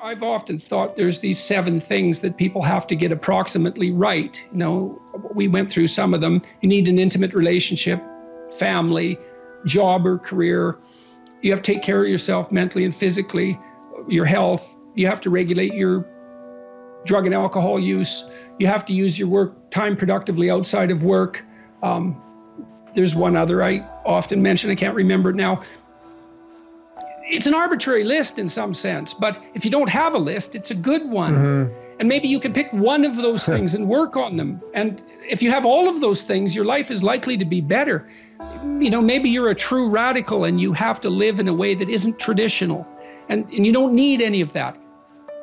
I've often thought there's these 7 things that people have to get approximately right. You know, we went through some of them. You need an intimate relationship, family, job or career. You have to take care of yourself mentally and physically, your health. You have to regulate your drug and alcohol use. You have to use your work time productively outside of work. There's one other I often mention, I can't remember it now. It's an arbitrary list in some sense, but if you don't have a list, it's a good one. Mm-hmm. And maybe you could pick one of those things and work on them. And if you have all of those things, your life is likely to be better. You know, maybe you're a true radical and you have to live in a way that isn't traditional. And you don't need any of that.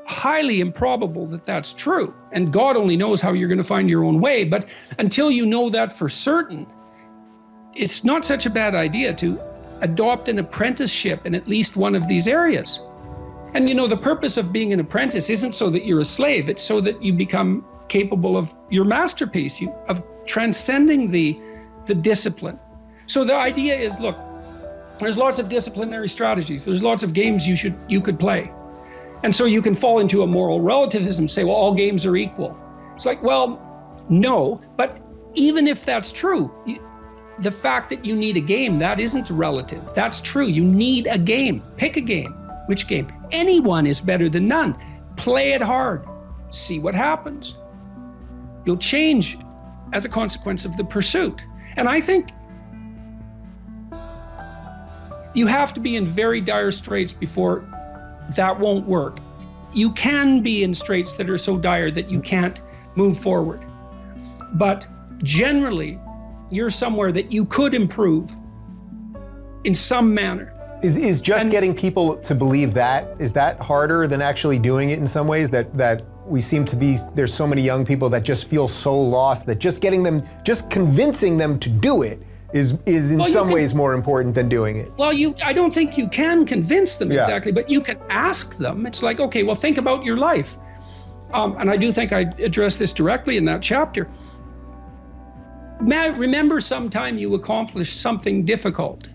Highly improbable that that's true. And God only knows how you're going to find your own way. But until you know that for certain, it's not such a bad idea to adopt an apprenticeship in at least one of these areas. And you know, the purpose of being an apprentice isn't so that you're a slave, it's so that you become capable of your masterpiece, of transcending the discipline. So the idea is, look, there's lots of disciplinary strategies, there's lots of games you could play. And so you can fall into a moral relativism, say, well, all games are equal. It's like, well, no, but even if that's true, the fact that you need a game, that isn't relative. That's true. You need a game. Pick a game. Which game? Anyone is better than none. Play it hard. See what happens. You'll change as a consequence of the pursuit. And I think you have to be in very dire straits before that won't work. You can be in straits that are so dire that you can't move forward. But generally, you're somewhere that you could improve in some manner. Is just getting people to believe that, is that harder than actually doing it in some ways? That we seem to be, there's so many young people that just feel so lost that just convincing them to do it is in some ways more important than doing it. Well, I don't think you can convince them exactly, but you can ask them. It's like, okay, well, think about your life. And I do think I addressed this directly in that chapter. Remember sometime you accomplished something difficult.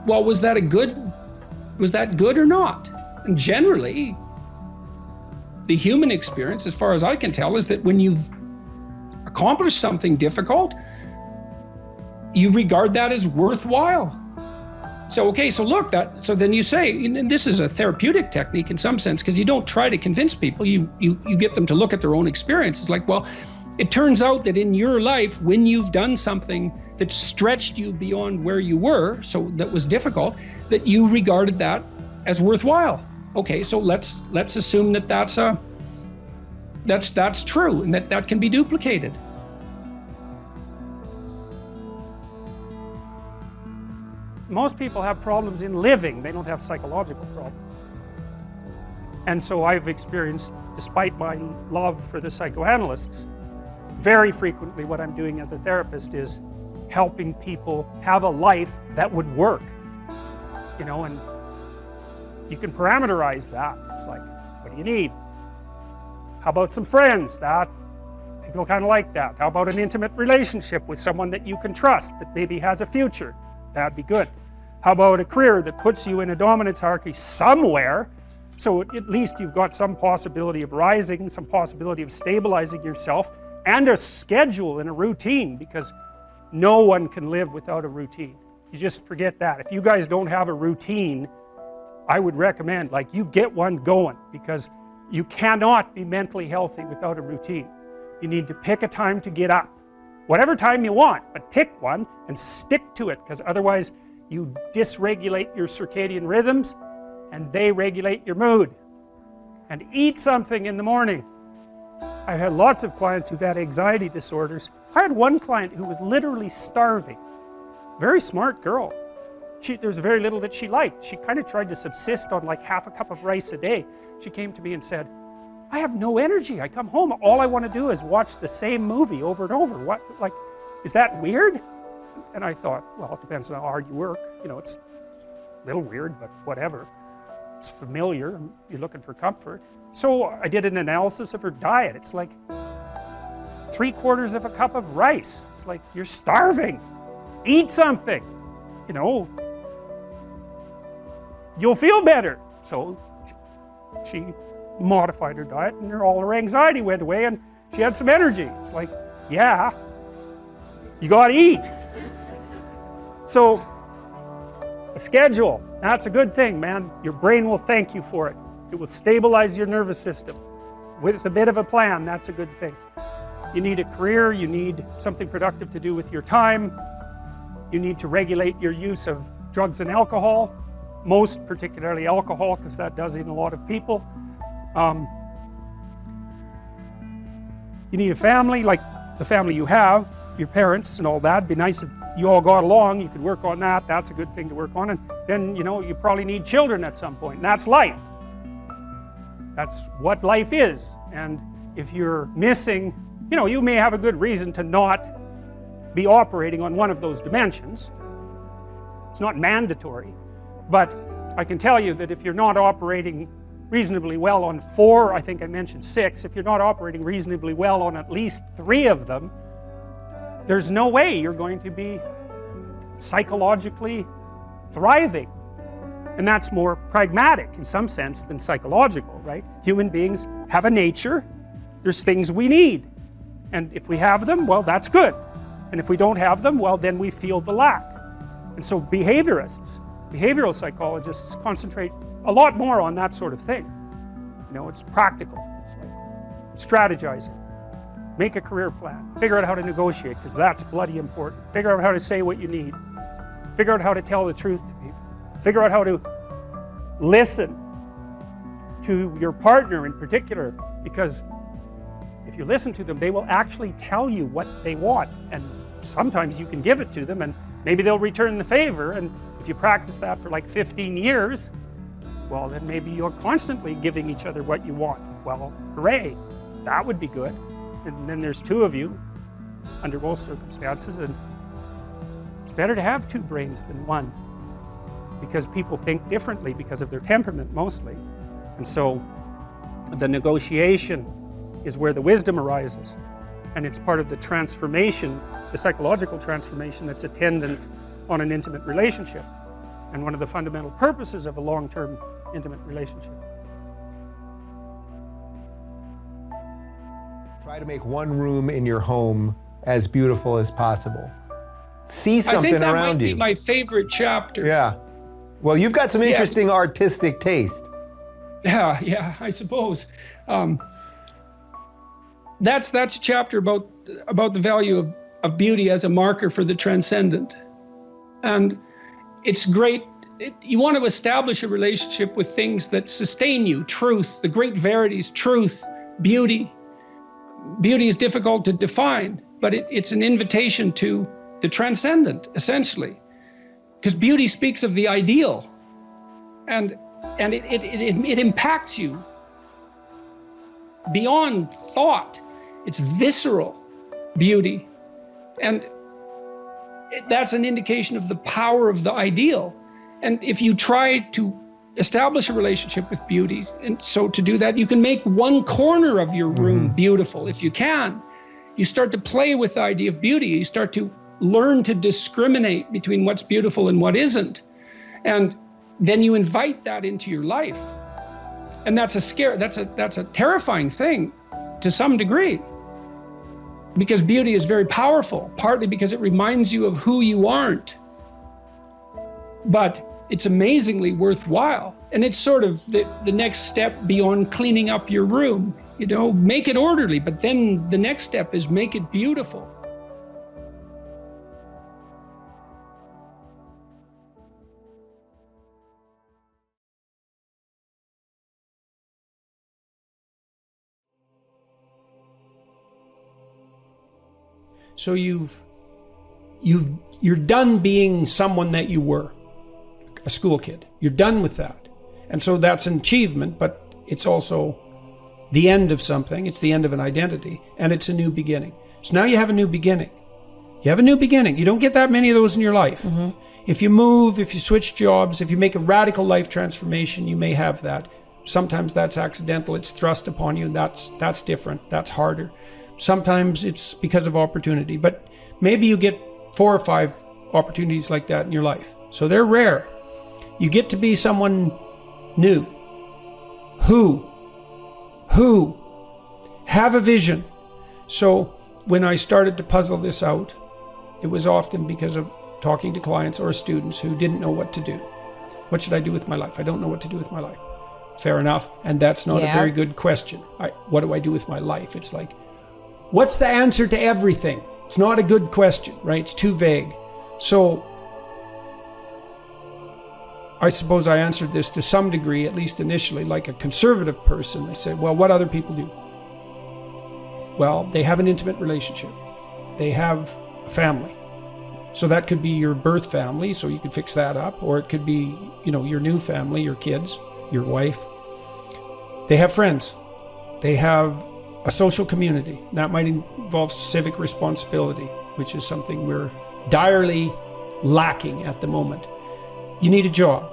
Well, was that good or not? And generally, the human experience, as far as I can tell, is that when you've accomplished something difficult, you regard that as worthwhile. So, okay, so look, so then you say, and this is a therapeutic technique in some sense, because you don't try to convince people, you get them to look at their own experience. It's like, well, it turns out that in your life, when you've done something that stretched you beyond where you were, so that was difficult, that you regarded that as worthwhile. Okay, so let's assume that that's true and that can be duplicated. Most people have problems in living, they don't have psychological problems. And so I've experienced, despite my love for the psychoanalysts, very frequently what I'm doing as a therapist is helping people have a life that would work, you know, and you can parameterize that. It's like, what do you need? How about some friends? That people kind of like that. How about an intimate relationship with someone that you can trust, that maybe has a future? That'd be good. How about a career that puts you in a dominance hierarchy somewhere, so at least you've got some possibility of rising, some possibility of stabilizing yourself, and a schedule and a routine, because no one can live without a routine. You just forget that. If you guys don't have a routine, I would recommend, like, you get one going, because you cannot be mentally healthy without a routine. You need to pick a time to get up. Whatever time you want, but pick one and stick to it, because otherwise you dysregulate your circadian rhythms and they regulate your mood. And eat something in the morning. I've had lots of clients who've had anxiety disorders. I had one client who was literally starving. Very smart girl. There was very little that she liked. She kind of tried to subsist on like half a cup of rice a day. She came to me and said, I have no energy. I come home, all I want to do is watch the same movie over and over. What, like, is that weird? And I thought, well, it depends on how hard you work. You know, it's a little weird, but whatever. It's familiar, you're looking for comfort. So I did an analysis of her diet. It's like 3/4 of a cup of rice. It's like, you're starving. Eat something, you know. You'll feel better. So she modified her diet, and all her anxiety went away, and she had some energy. It's like, yeah, you gotta eat. So, a schedule, that's a good thing, man. Your brain will thank you for it. It will stabilize your nervous system. With a bit of a plan, that's a good thing. You need a career, you need something productive to do with your time, you need to regulate your use of drugs and alcohol, most particularly alcohol, because that does in a lot of people. You need a family, like the family you have, your parents and all that. It'd be nice if you all got along, you could work on that, that's a good thing to work on. And then, you know, you probably need children at some point, and that's life. That's what life is. And if you're missing, you know, you may have a good reason to not be operating on one of those dimensions. It's not mandatory, but I can tell you that if you're not operating reasonably well on 4, I think I mentioned 6, if you're not operating reasonably well on at least 3 of them, there's no way you're going to be psychologically thriving. And that's more pragmatic in some sense than psychological, right? Human beings have a nature, there's things we need. And if we have them, well, that's good. And if we don't have them, well, then we feel the lack. And so behaviorists, behavioral psychologists concentrate a lot more on that sort of thing. You know, it's practical. It's like strategizing. Make a career plan. Figure out how to negotiate, because that's bloody important. Figure out how to say what you need. Figure out how to tell the truth to people. Figure out how to listen to your partner in particular, because if you listen to them, they will actually tell you what they want, and sometimes you can give it to them and maybe they'll return the favor. And if you practice that for like 15 years, well, then maybe you're constantly giving each other what you want. Well, hooray, that would be good. And then there's 2 of you under most circumstances, and it's better to have 2 brains than 1, because people think differently because of their temperament mostly. And so the negotiation is where the wisdom arises, and it's part of the transformation, the psychological transformation that's attendant on an intimate relationship, and one of the fundamental purposes of a long-term intimate relationship. Try to make one room in your home as beautiful as possible. See something I think that around might you. be my favorite chapter. Yeah. Well, you've got some interesting artistic taste. Yeah, I suppose. That's a chapter about the value of beauty as a marker for the transcendent. And it's great. You want to establish a relationship with things that sustain you. Truth, the great verities, truth, beauty. Beauty is difficult to define, but it's an invitation to the transcendent, essentially. Because beauty speaks of the ideal, and it impacts you beyond thought. It's visceral beauty, and that's an indication of the power of the ideal. And if you try to establish a relationship with beauty, and so to do that, you can make one corner of your room beautiful. If you can, you start to play with the idea of beauty. You start to learn to discriminate between what's beautiful and what isn't. And then you invite that into your life. And that's a terrifying thing to some degree, because beauty is very powerful, partly because it reminds you of who you aren't. But it's amazingly worthwhile. And it's sort of the next step beyond cleaning up your room. You know, make it orderly, but then the next step is make it beautiful. So you're done being someone that you were, a school kid. You're done with that. And so that's an achievement, but it's also the end of something. It's the end of an identity, and it's a new beginning. So now you have a new beginning. You have a new beginning. You don't get that many of those in your life. If you move, if you switch jobs, if you make a radical life transformation, you may have that. Sometimes that's accidental. It's thrust upon you. That's different. That's harder. Sometimes it's because of opportunity, but maybe you get 4 or 5 opportunities like that in your life. So they're rare. You get to be someone new Who? Have a vision. So when I started to puzzle this out, it was often because of talking to clients or students who didn't know what to do. What should I do with my life? I don't know what to do with my life. Fair enough. And that's not a very good question. What do I do with my life? It's like, what's the answer to everything? It's not a good question, right? It's too vague. So I suppose I answered this to some degree, at least initially, like a conservative person. I said, well, what other people do? Well, they have an intimate relationship. They have a family. So that could be your birth family, so you could fix that up. Or it could be, your new family, your kids, your wife. They have friends. They have a social community. That might involve civic responsibility, which is something we're direly lacking at the moment. You need a job.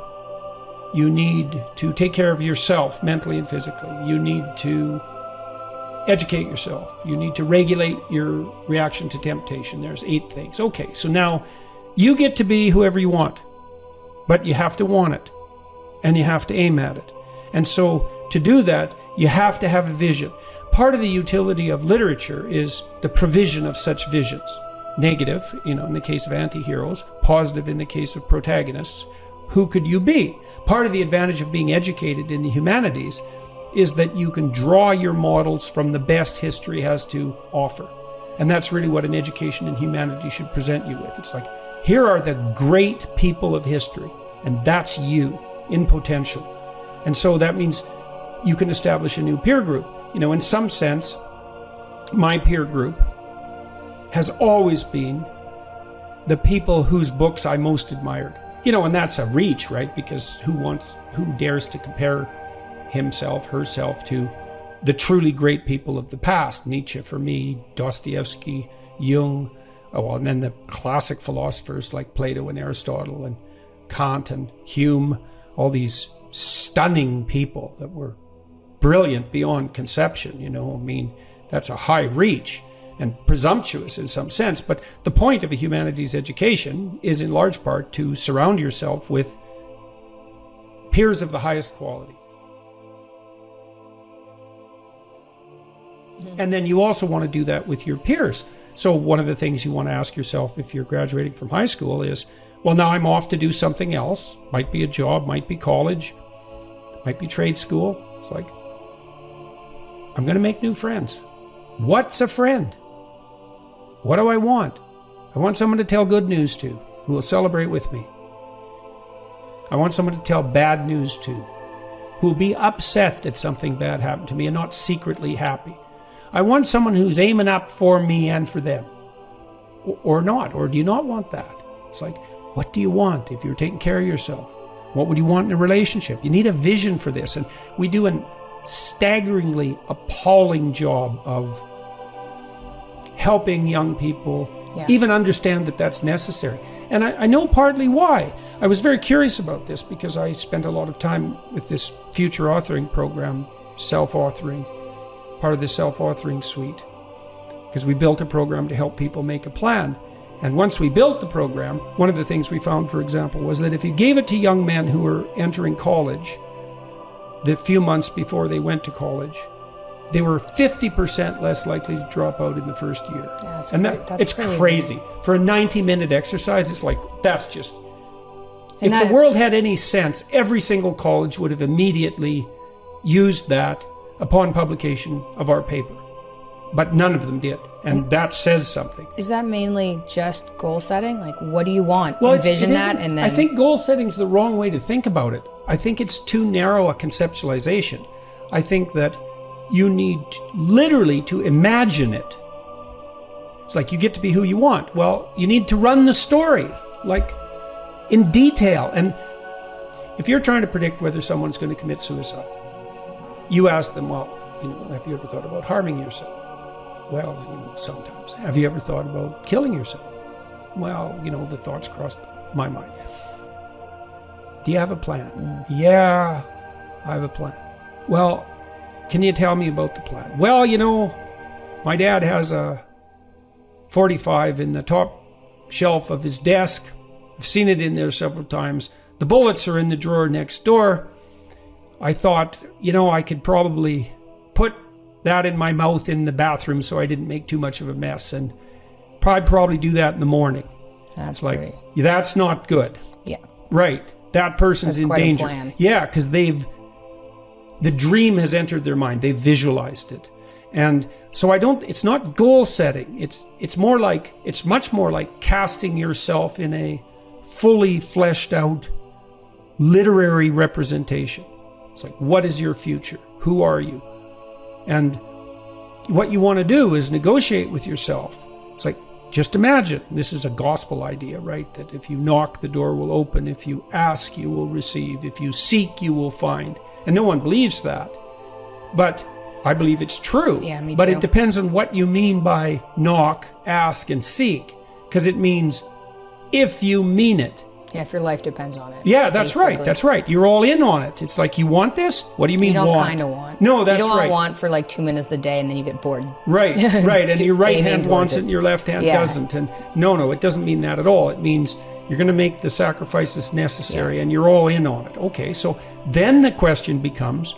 You need to take care of yourself mentally and physically. You need to educate yourself. You need to regulate your reaction to temptation. There's 8 things. Okay, so now you get to be whoever you want, but you have to want it and you have to aim at it. And so to do that, you have to have a vision. Part of the utility of literature is the provision of such visions. Negative, in the case of anti-heroes, positive in the case of protagonists. Who could you be? Part of the advantage of being educated in the humanities is that you can draw your models from the best history has to offer. And that's really what an education in humanity should present you with. It's like, here are the great people of history, and that's you in potential. And so that means you can establish a new peer group. In some sense, my peer group has always been the people whose books I most admired. And that's a reach, right? Because who dares to compare himself, herself to the truly great people of the past? Nietzsche for me, Dostoevsky, Jung, and then the classic philosophers like Plato and Aristotle and Kant and Hume, all these stunning people that were brilliant beyond conception. That's a high reach and presumptuous in some sense, but the point of a humanities education is in large part to surround yourself with peers of the highest quality. And then you also want to do that with your peers. So one of the things you want to ask yourself if you're graduating from high school is, well, now I'm off to do something else. Might be a job, might be college, might be trade school. It's like, I'm going to make new friends. What's a friend? What do I want? I want someone to tell good news to, who will celebrate with me. I want someone to tell bad news to, who will be upset that something bad happened to me and not secretly happy. I want someone who's aiming up for me and for them. Or not. Or do you not want that? It's like, what do you want if you're taking care of yourself? What would you want in a relationship? You need a vision for this. And we do a staggeringly appalling job of helping young people even understand that that's necessary. And I know partly why. I was very curious about this because I spent a lot of time with this future authoring program, self-authoring, part of the self-authoring suite, because we built a program to help people make a plan. And once we built the program, one of the things we found, for example, was that if you gave it to young men who were entering college, the few months before they went to college, they were 50% less likely to drop out in the first year. Yeah, it's crazy. For a 90-minute exercise, it's like, that's just... If the world had any sense, every single college would have immediately used that upon publication of our paper. But none of them did. And that says something. Is that mainly just goal setting? Like, what do you want? Well, envision that and then... I think goal setting's the wrong way to think about it. I think it's too narrow a conceptualization. I think that you need literally to imagine it. It's like you get to be who you want. Well, you need to run the story, like in detail. And if you're trying to predict whether someone's going to commit suicide, you ask them, well, have you ever thought about harming yourself? Well, sometimes. Have you ever thought about killing yourself? Well, the thoughts crossed my mind. Do you have a plan? Yeah, I have a plan. Well, can you tell me about the plan? Well, my dad has a .45 in the top shelf of his desk. I've seen it in there several times. The bullets are in the drawer next door. I thought, I could probably put that in my mouth in the bathroom so I didn't make too much of a mess, and I'd probably do that in the morning. That's like, great. That's not good. Yeah. Right. That person's in quite a danger. plan. Yeah, because the dream has entered their mind. They've visualized it. And so it's not goal setting. It's much more like casting yourself in a fully fleshed out literary representation. It's like, what is your future? Who are you? And what you want to do is negotiate with yourself. It's like, just imagine, this is a gospel idea, right? That if you knock, the door will open. If you ask, you will receive. If you seek, you will find. And no one believes that. But I believe it's true. Yeah, me but too. it depends on what you mean by knock, ask, and seek. Because it means if you mean it. Yeah, if your life depends on it. Yeah, that's basically. right. That's right. You're all in on it. It's like, you want this? What do you mean You don't want? kind of want. No, that's right. You don't right. want for like 2 minutes of the day and then you get bored. Right, right. And your right aiming hand towards wants it it. and your left hand doesn't. And no, it doesn't mean that at all. It means you're going to make the sacrifices necessary and you're all in on it. Okay, so then the question becomes,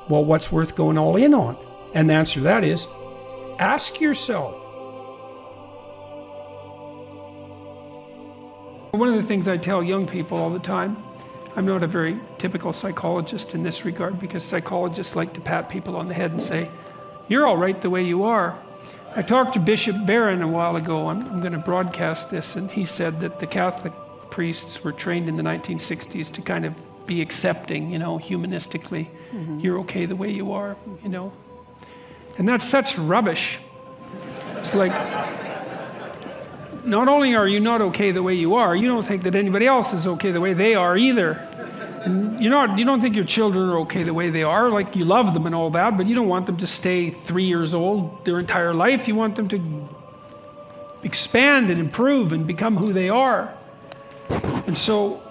well, what's worth going all in on? And the answer to that is, ask yourself. One of the things I tell young people all the time, I'm not a very typical psychologist in this regard, because psychologists like to pat people on the head and say, you're all right the way you are. I talked to Bishop Barron a while ago. I'm going to broadcast this, and he said that the Catholic priests were trained in the 1960s to kind of be accepting, humanistically. Mm-hmm. You're okay the way you are, And that's such rubbish. It's like, not only are you not okay the way you are, you don't think that anybody else is okay the way they are either. And you don't think your children are okay the way they are. Like, you love them and all that, but you don't want them to stay 3 years old their entire life. You want them to expand and improve and become who they are. And so,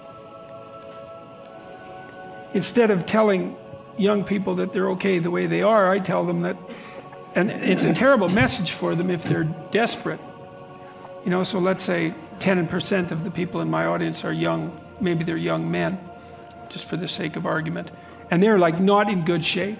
instead of telling young people that they're okay the way they are, I tell them that, and it's a terrible message for them if they're desperate. So let's say 10% of the people in my audience are young, maybe they're young men, just for the sake of argument, and they're like not in good shape.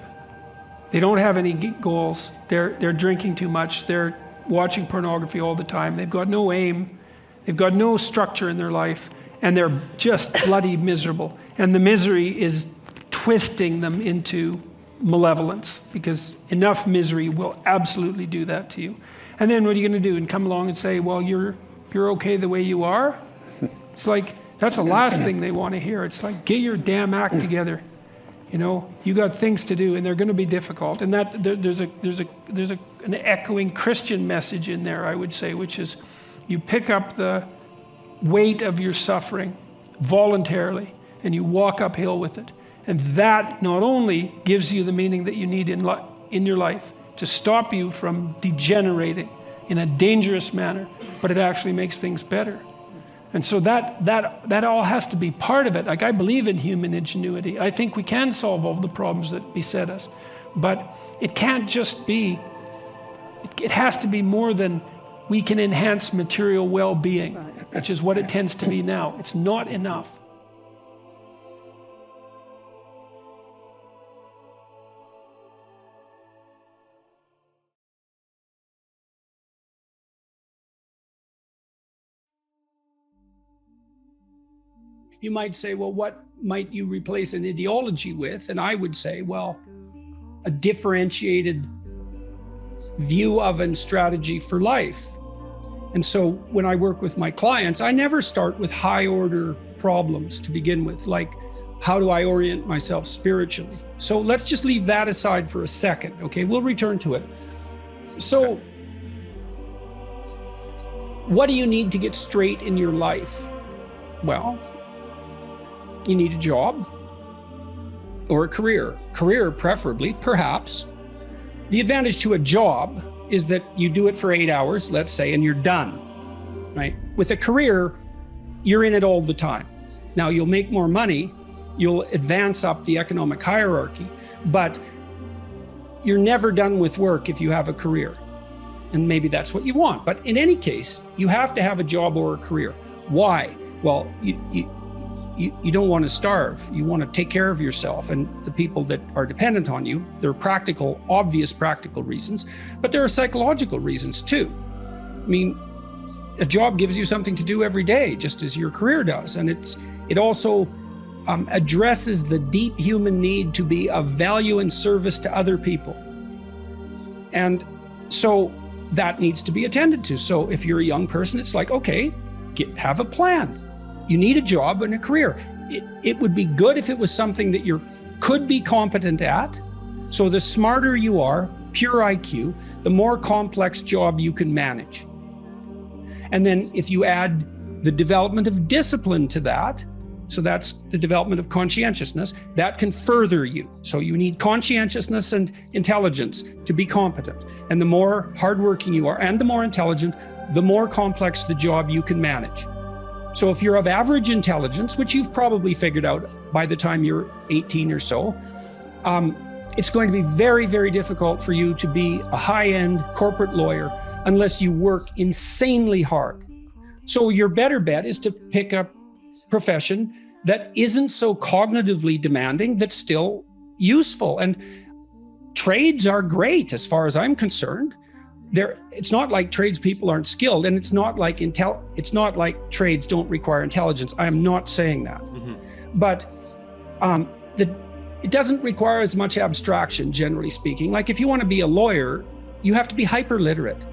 They don't have any goals. They're drinking too much. They're watching pornography all the time. They've got no aim. They've got no structure in their life, and they're just bloody miserable. And the misery is twisting them into malevolence, because enough misery will absolutely do that to you. And then what are you going to do? And come along and say, well, you're okay the way you are? It's like, that's the last thing they want to hear. It's like, get your damn act together. You got things to do, and they're going to be difficult. And that there's an echoing Christian message in there, I would say, which is, you pick up the weight of your suffering voluntarily, and you walk uphill with it. And that not only gives you the meaning that you need in your life to stop you from degenerating in a dangerous manner, but it actually makes things better. And so that all has to be part of it. Like, I believe in human ingenuity. I think we can solve all the problems that beset us. But it can't just be, it has to be more than we can enhance material well-being, which is what it tends to be now. It's not enough. You might say, well, what might you replace an ideology with? And I would say, well, a differentiated view of and strategy for life. And so when I work with my clients, I never start with high order problems to begin with, like, how do I orient myself spiritually? So let's just leave that aside for a second, okay? We'll return to it. So what do you need to get straight in your life? Well, you need a job or a career. Career, preferably, perhaps. The advantage to a job is that you do it for 8 hours, let's say, and you're done, right? With a career, you're in it all the time. Now, you'll make more money, you'll advance up the economic hierarchy, but you're never done with work if you have a career. And maybe that's what you want. But in any case, you have to have a job or a career. Why? Well, you don't want to starve. You want to take care of yourself and the people that are dependent on you. There are practical, obvious practical reasons, but there are psychological reasons too. I mean, a job gives you something to do every day, just as your career does. And it also addresses the deep human need to be of value and service to other people. And so that needs to be attended to. So if you're a young person, it's like, okay, have a plan. You need a job and a career. It would be good if it was something that you could be competent at. So the smarter you are, pure IQ, the more complex job you can manage. And then if you add the development of discipline to that, so that's the development of conscientiousness, that can further you. So you need conscientiousness and intelligence to be competent. And the more hardworking you are and the more intelligent, the more complex the job you can manage. So if you're of average intelligence, which you've probably figured out by the time you're 18 or so, it's going to be very, very difficult for you to be a high-end corporate lawyer unless you work insanely hard. So your better bet is to pick a profession that isn't so cognitively demanding, that's still useful. And trades are great as far as I'm concerned. It's not like tradespeople aren't skilled, and it's not like trades don't require intelligence. I am not saying that. Mm-hmm. But it doesn't require as much abstraction, generally speaking. Like if you want to be a lawyer, you have to be hyper literate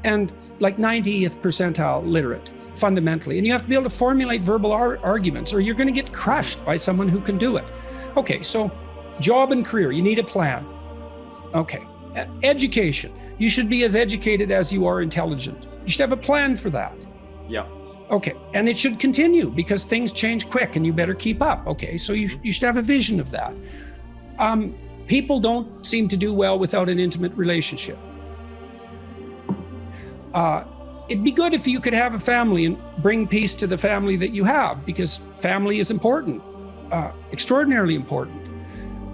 and like 90th percentile literate fundamentally. And you have to be able to formulate verbal arguments, or you're going to get crushed by someone who can do it. Okay, so job and career, you need a plan. Okay, education. You should be as educated as you are intelligent. You should have a plan for that. Yeah. Okay, and it should continue because things change quick and you better keep up. Okay, so you should have a vision of that. People don't seem to do well without an intimate relationship. It'd be good if you could have a family and bring peace to the family that you have, because family is important, extraordinarily important.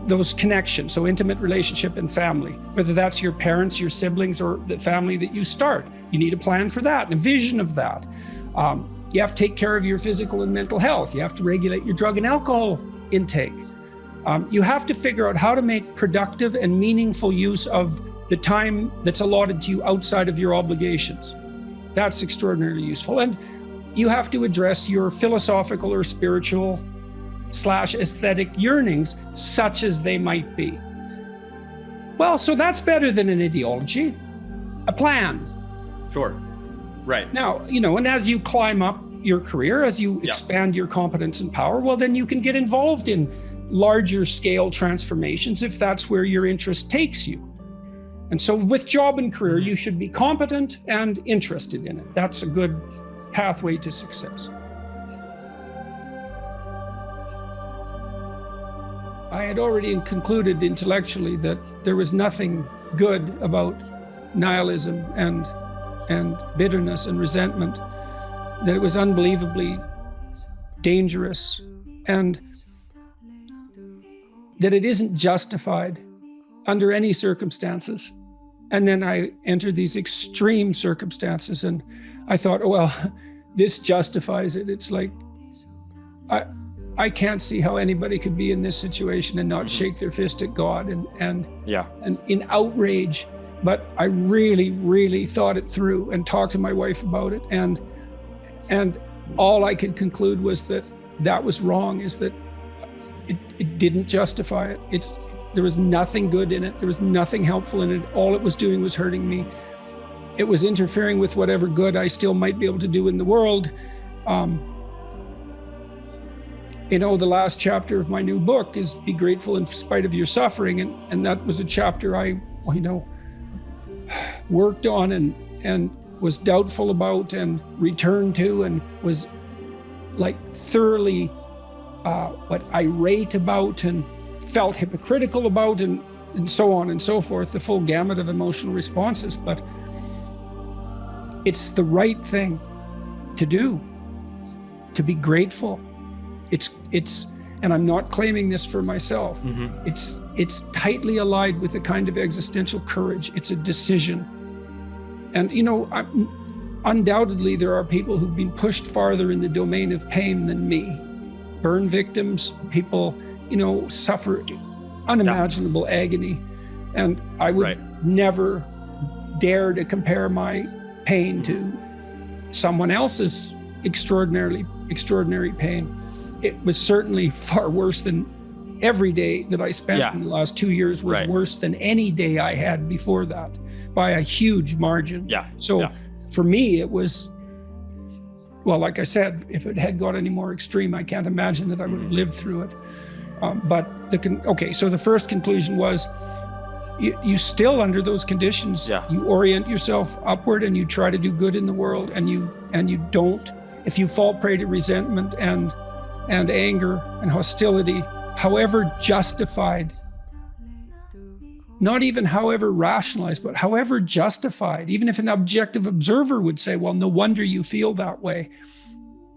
Those connections, so intimate relationship and family, whether that's your parents, your siblings, or the family that you start. You need a plan for that and a vision of that. You have to take care of your physical and mental health. You have to regulate your drug and alcohol intake. You have to figure out how to make productive and meaningful use of the time that's allotted to you outside of your obligations. That's extraordinarily useful. And you have to address your philosophical or spiritual / aesthetic yearnings, such as they might be. Well, so that's better than an ideology, a plan. Sure, right. Now, and as you climb up your career, as you expand your competence and power, well, then you can get involved in larger scale transformations if that's where your interest takes you. And so with job and career, you should be competent and interested in it. That's a good pathway to success. I had already concluded intellectually that there was nothing good about nihilism and bitterness and resentment, that it was unbelievably dangerous, and that it isn't justified under any circumstances. And then I entered these extreme circumstances and I thought, oh, well, this justifies it. It's like, I can't see how anybody could be in this situation and not shake their fist at God and in outrage. But I really, really thought it through and talked to my wife about it. And all I could conclude was that was wrong, is that it didn't justify it. There was nothing good in it. There was nothing helpful in it. All it was doing was hurting me. It was interfering with whatever good I still might be able to do in the world. The last chapter of my new book is Be Grateful in Spite of Your Suffering. And that was a chapter I, worked on and was doubtful about and returned to, and was like thoroughly irate about and felt hypocritical about, and so on and so forth, the full gamut of emotional responses. But it's the right thing to do, to be grateful. It's, and I'm not claiming this for myself. Mm-hmm. It's tightly allied with a kind of existential courage. It's a decision. And undoubtedly there are people who've been pushed farther in the domain of pain than me. burn victims, people, suffer unimaginable agony. And I would never dare to compare my pain to someone else's extraordinary pain. It was certainly far worse than every day that I spent in the last 2 years was worse than any day I had before that by a huge margin. So for me, it was, well, like I said, if it had got any more extreme, I can't imagine that I would have lived through it. So the first conclusion was, you still, under those conditions, you orient yourself upward and you try to do good in the world, and you don't. If you fall prey to resentment and anger and hostility, however justified, not even however rationalized, but however justified, even if an objective observer would say, well, no wonder you feel that way,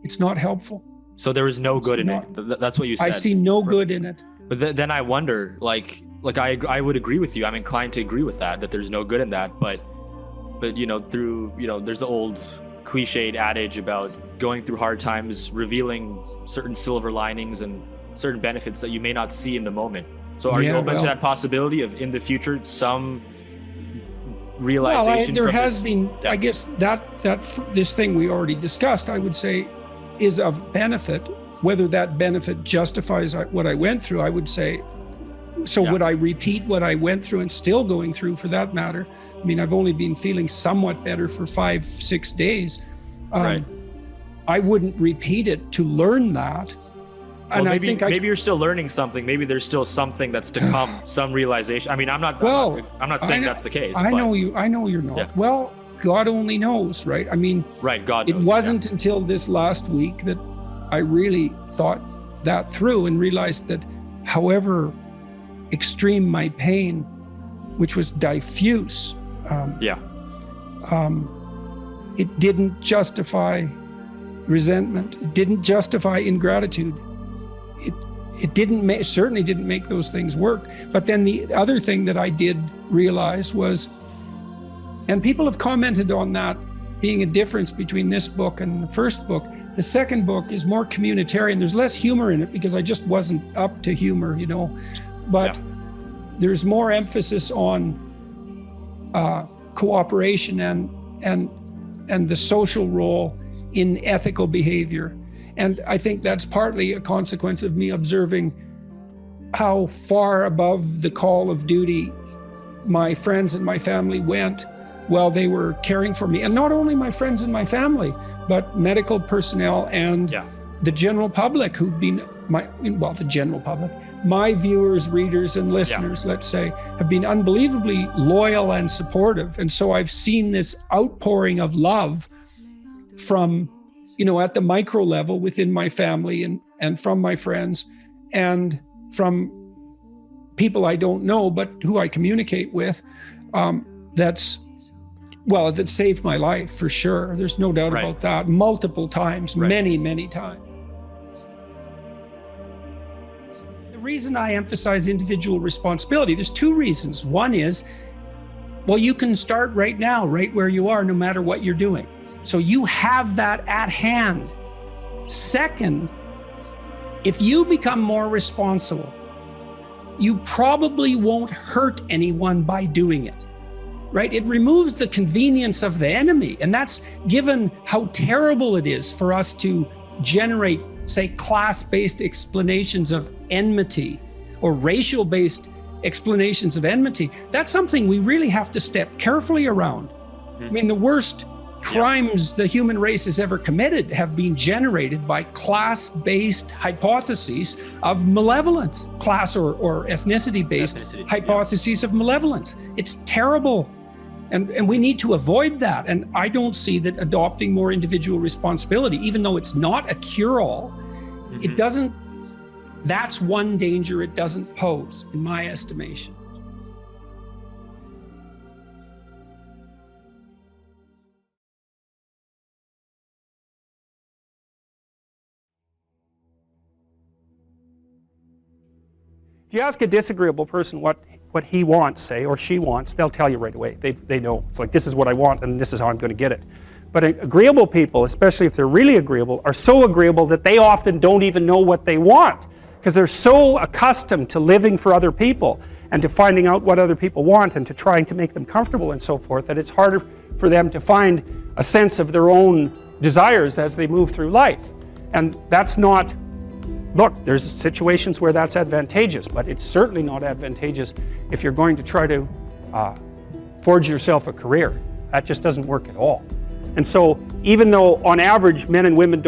it's not helpful. So there is no good in it. That's what you said. I see no good in it. But then I wonder, like I would agree with you. I'm inclined to agree with that there's no good in that. But there's the old cliched adage about going through hard times, revealing certain silver linings and certain benefits that you may not see in the moment. So are you open to that possibility of, in the future, some realization? There has been, I guess that this thing we already discussed, I would say, is of benefit. Whether that benefit justifies what I went through, I would say. So would I repeat what I went through, and still going through for that matter? I mean, I've only been feeling somewhat better for 5-6 days. I wouldn't repeat it to learn that. Well, and maybe you're still learning something. Maybe there's still something that's to come, some realization. I mean, I'm not saying that's the case. I know you're not. Yeah. Well, God only knows, right? I mean, God knows. It wasn't until this last week that I really thought that through and realized that however extreme my pain, which was diffuse, it didn't justify resentment. It didn't justify ingratitude. It certainly didn't make those things work. But then the other thing that I did realize was, and people have commented on that being a difference between this book and the first book. The second book is more communitarian. There's less humor in it because I just wasn't up to humor, But there's more emphasis on cooperation and the social role in ethical behavior. And I think that's partly a consequence of me observing how far above the call of duty my friends and my family went while they were caring for me. And not only my friends and my family, but medical personnel and the general public who've been the general public, my viewers, readers, and listeners, let's say, have been unbelievably loyal and supportive. And so I've seen this outpouring of love from, at the micro level within my family and from my friends and from people I don't know, but who I communicate with. That saved my life for sure. There's no doubt about that. Multiple times, many, many times. The reason I emphasize individual responsibility, there's two reasons. One is, well, you can start right now, right where you are, no matter what you're doing. So you have that at hand. Second, if you become more responsible, you probably won't hurt anyone by doing it, right? It removes the convenience of the enemy. And that's given how terrible it is for us to generate, say, class-based explanations of enmity or racial-based explanations of enmity. That's something we really have to step carefully around. I mean, the worst crimes the human race has ever committed have been generated by class-based hypotheses of malevolence, class or ethnicity-based hypotheses of malevolence. It's terrible. And we need to avoid that. And I don't see that adopting more individual responsibility, even though it's not a cure-all, it doesn't, that's one danger it doesn't pose, in my estimation. If you ask a disagreeable person what he wants, say, or she wants, they'll tell you right away. They know. It's like, this is what I want, and this is how I'm going to get it. But agreeable people, especially if they're really agreeable, are so agreeable that they often don't even know what they want, because they're so accustomed to living for other people and to finding out what other people want and to trying to make them comfortable and so forth, that it's harder for them to find a sense of their own desires as they move through life. And that's not, look, there's situations where that's advantageous, but it's certainly not advantageous if you're going to try to forge yourself a career. That just doesn't work at all. And so even though on average men and women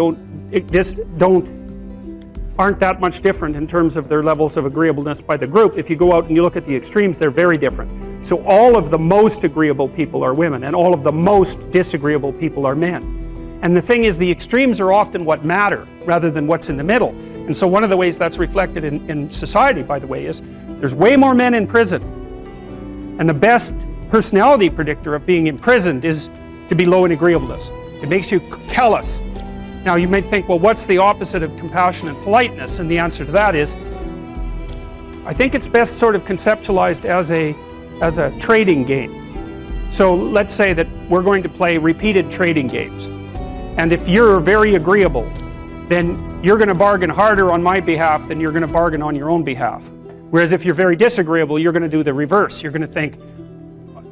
aren't that much different in terms of their levels of agreeableness by the group, if you go out and you look at the extremes, they're very different. So all of the most agreeable people are women, and all of the most disagreeable people are men. And the thing is, the extremes are often what matter rather than what's in the middle. And so one of the ways that's reflected in society, by the way, is there's way more men in prison. And the best personality predictor of being imprisoned is to be low in agreeableness. It makes you callous. Now you might think, well, what's the opposite of compassion and politeness? And the answer to that is, I think it's best sort of conceptualized as a trading game. So let's say that we're going to play repeated trading games. And if you're very agreeable, then you're going to bargain harder on my behalf than you're going to bargain on your own behalf. Whereas if you're very disagreeable, you're going to do the reverse. You're going to think,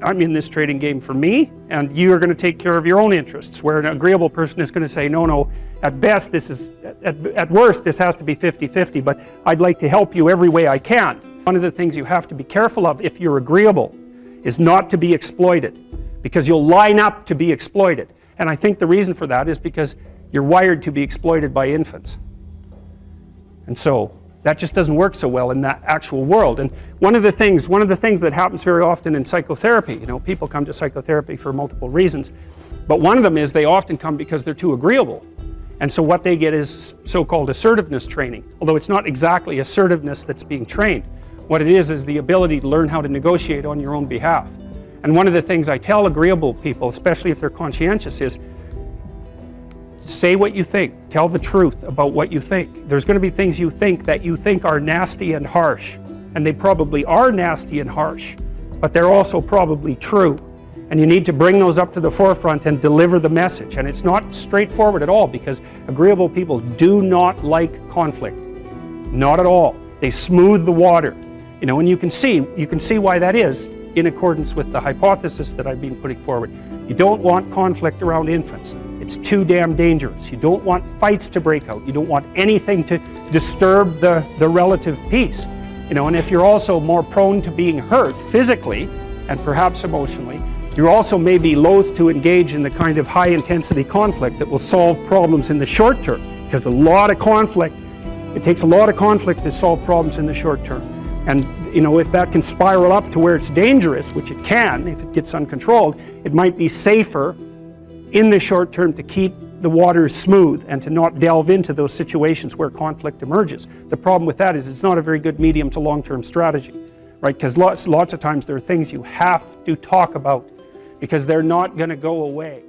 I'm in this trading game for me, and you're going to take care of your own interests. Where an agreeable person is going to say, no, at best this is, at worst this has to be 50-50, but I'd like to help you every way I can. One of the things you have to be careful of if you're agreeable is not to be exploited, because you'll line up to be exploited. And I think the reason for that is because you're wired to be exploited by infants. And so that just doesn't work so well in that actual world. And one of the things that happens very often in psychotherapy, people come to psychotherapy for multiple reasons, but one of them is they often come because they're too agreeable. And so what they get is so-called assertiveness training, although it's not exactly assertiveness that's being trained. What it is the ability to learn how to negotiate on your own behalf. And one of the things I tell agreeable people, especially if they're conscientious, is say what you think. Tell the truth about what you think. There's going to be things you think are nasty and harsh, and they probably are nasty and harsh, but they're also probably true. And you need to bring those up to the forefront and deliver the message. And it's not straightforward at all, because agreeable people do not like conflict. Not at all. They smooth the water. And you can see why that is in accordance with the hypothesis that I've been putting forward. You don't want conflict around infants. It's too damn dangerous. You don't want fights to break out. You don't want anything to disturb the relative peace. And if you're also more prone to being hurt physically and perhaps emotionally, you also may be loath to engage in the kind of high intensity conflict that will solve problems in the short term, because it takes a lot of conflict to solve problems in the short term. And if that can spiral up to where it's dangerous, which it can if it gets uncontrolled, it might be safer in the short term to keep the waters smooth and to not delve into those situations where conflict emerges. The problem with that is it's not a very good medium to long-term strategy, right? Because lots of times there are things you have to talk about because they're not going to go away.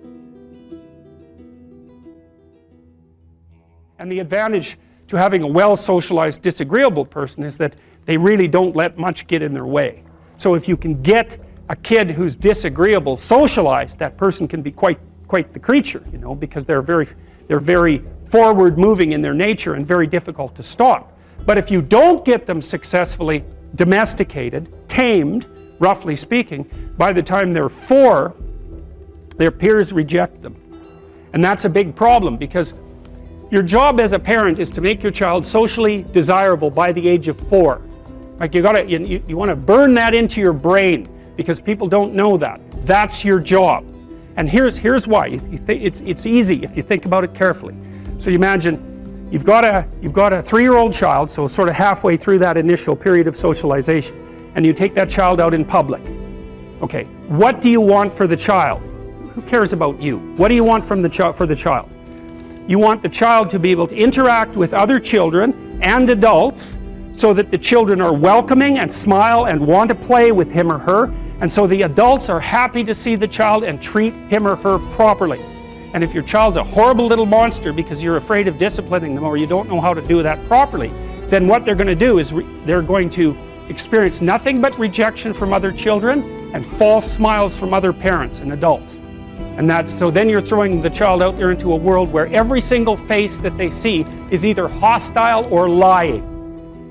And the advantage to having a well-socialized disagreeable person is that they really don't let much get in their way. So if you can get a kid who's disagreeable socialized, that person can be quite the creature, because they're very forward-moving in their nature and very difficult to stop. But if you don't get them successfully domesticated, tamed, roughly speaking, by the time they're 4, their peers reject them. And that's a big problem, because your job as a parent is to make your child socially desirable by the age of 4. Like you want to burn that into your brain, because people don't know that. That's your job. And here's why. It's easy if you think about it carefully. So you imagine you've got a 3-year-old child, so sort of halfway through that initial period of socialization, and you take that child out in public. Okay, what do you want for the child? Who cares about you? What do you want for the child? You want the child to be able to interact with other children and adults so that the children are welcoming and smile and want to play with him or her, and so the adults are happy to see the child and treat him or her properly. And if your child's a horrible little monster because you're afraid of disciplining them or you don't know how to do that properly, then what they're going to do is they're going to experience nothing but rejection from other children and false smiles from other parents and adults. And so then you're throwing the child out there into a world where every single face that they see is either hostile or lying.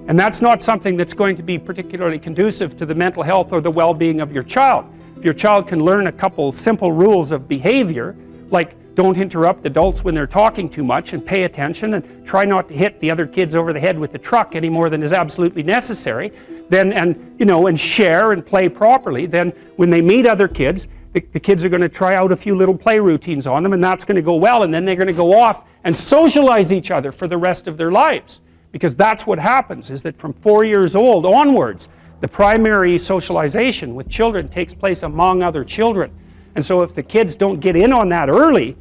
And that's not something that's going to be particularly conducive to the mental health or the well-being of your child. If your child can learn a couple simple rules of behavior, like don't interrupt adults when they're talking too much, and pay attention, and try not to hit the other kids over the head with the truck any more than is absolutely necessary, then, and share and play properly, then when they meet other kids, the kids are going to try out a few little play routines on them, and that's going to go well, and then they're going to go off and socialize each other for the rest of their lives. Because that's what happens, is that from 4 years old onwards, the primary socialization with children takes place among other children. And so if the kids don't get in on that early,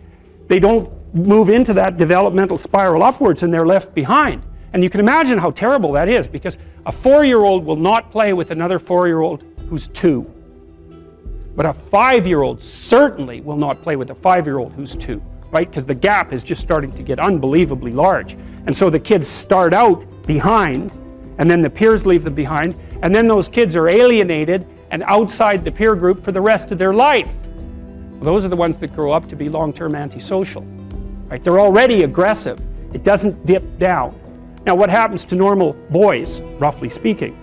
they don't move into that developmental spiral upwards, and they're left behind. And you can imagine how terrible that is, because a 4-year-old will not play with another 4-year-old who's 2. But a 5-year-old certainly will not play with a 5-year-old who's 2, right? Because the gap is just starting to get unbelievably large. And so the kids start out behind, and then the peers leave them behind, and then those kids are alienated and outside the peer group for the rest of their life. Well, those are the ones that grow up to be long-term antisocial, right? They're already aggressive. It doesn't dip down. Now, what happens to normal boys, roughly speaking?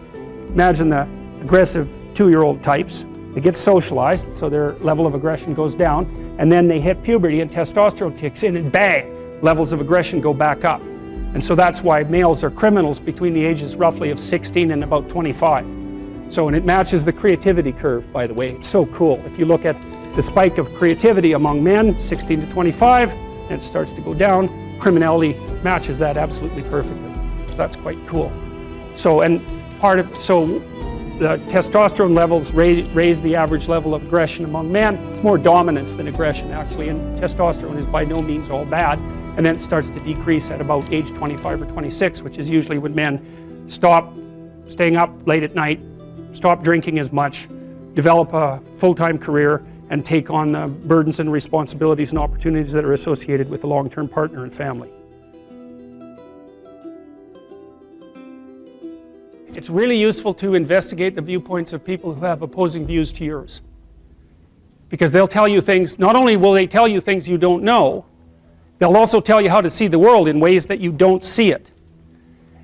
Imagine the aggressive 2-year-old types. They get socialized, so their level of aggression goes down, and then they hit puberty and testosterone kicks in, and bang, levels of aggression go back up. And so that's why males are criminals between the ages roughly of 16 and about 25. So, and it matches the creativity curve, by the way. It's so cool. If you look at the spike of creativity among men, 16 to 25, and it starts to go down, criminality matches that absolutely perfectly. So that's quite cool. So, and the testosterone levels raise the average level of aggression among men. It's more dominance than aggression, actually, and testosterone is by no means all bad. And then it starts to decrease at about age 25 or 26, which is usually when men stop staying up late at night, stop drinking as much, develop a full-time career, and take on the burdens and responsibilities and opportunities that are associated with a long-term partner and family. It's really useful to investigate the viewpoints of people who have opposing views to yours. Because they'll tell you things, not only will they tell you things you don't know, they'll also tell you how to see the world in ways that you don't see it.